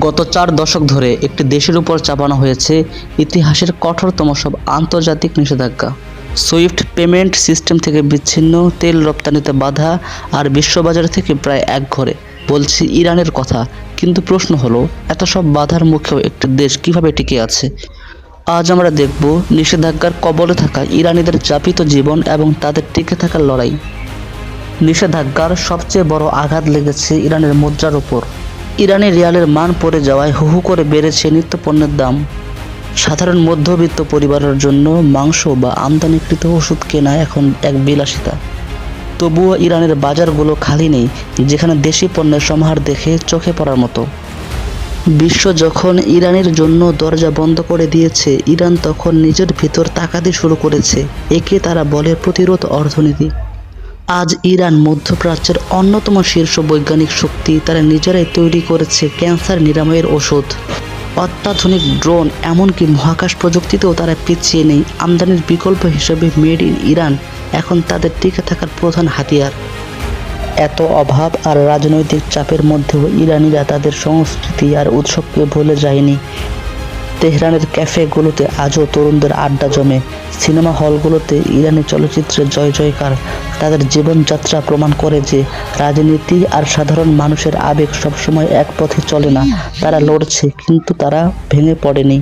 গত 4 দশক ধরে একটি দেশের উপর চাপানো হয়েছে ইতিহাসের কঠোরতম সব আন্তর্জাতিক নিষেধাজ্ঞা। সুইফট পেমেন্ট সিস্টেম থেকে বিচ্ছিন্ন, তেল রপ্তানিতে বাধা, আর বিশ্ববাজার থেকে প্রায় একঘরে। বলছি ইরানের কথা, কিন্তু প্রশ্ন হলো এত সব বাধার মুখেও একটি দেশ কিভাবে টিকে আছে। আজ আমরা দেখব নিষেধাজ্ঞার কবলে থাকা ইরানিদের যাপিত জীবন এবং তাদের টিকে থাকার লড়াই। নিষেধাজ্ঞার সবচেয়ে বড় আঘাত লেগেছে ইরানের মুদ্রার ওপর। ইরানি রিয়ালের মান পড়ে যাওয়ায় হু হু করে বেড়েছে নিত্যপণ্যের দাম। সাধারণ মধ্যবিত্ত পরিবারের জন্য মাংস বা আমদানিকৃত ওষুধ কেনা এখন এক বিলাসিতা। তবুও ইরানের বাজারগুলো খালি নেই, যেখানে দেশি পণ্যের সমাহার দেখে চোখে পড়ার মতো। বিশ্ব যখন ইরানের জন্য দরজা বন্ধ করে দিয়েছে, ইরান তখন নিজের ভিতর তাকাতে শুরু করেছে। একে তারা বলে প্রতিরোধ অর্থনীতি। আজ ইরান মধ্যপ্রাচ্যের অন্যতম শীর্ষ বৈজ্ঞানিক শক্তি। তারা নিজেরাই তৈরি করেছে ক্যান্সার নিরাময়ের ওষুধ, অত্যাধুনিক ড্রোন, এমনকি মহাকাশ প্রযুক্তিতেও তারা পিছিয়ে নেই। আমদানির বিকল্প হিসেবে মেড ইন ইরান এখন তাদের টিকে থাকার প্রধান হাতিয়ার। এত অভাব আর রাজনৈতিক চাপের মধ্যেও ইরানিরা তাদের সংস্কৃতি আর উৎসবকে ভুলে যায়নি। তেহরানের ক্যাফেগুলোতে আজও তরুণদের আড্ডা জমে, সিনেমা হলগুলোতে ইরানি চলচ্চিত্রের জয় জয়কার। তাদের জীবনযাত্রা প্রমাণ করে যে রাজনীতি আর সাধারণ মানুষের আবেগ সবসময় এক পথে চলে না। তারা লড়ছে, কিন্তু তারা ভেঙে পড়েনি।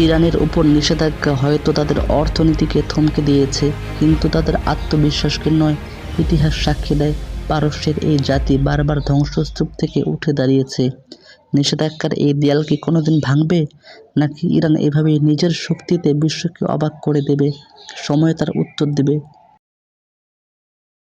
ইরানের উপর নিষেধাজ্ঞা হয়তো তাদের অর্থনীতিকে থমকে দিয়েছে, কিন্তু তাদের আত্মবিশ্বাসকে নয়। ইতিহাস সাক্ষী দেয়, পারস্যের এই জাতি বারবার ধ্বংসস্তূপ থেকে উঠে দাঁড়িয়েছে। নিষেধাজ্ঞার এই দেয়াল কি কোনোদিন ভাঙবে, নাকি ইরান এভাবেই নিজের শক্তিতে বিশ্বকে অবাক করে দেবে? সময় তার উত্তর দেবে।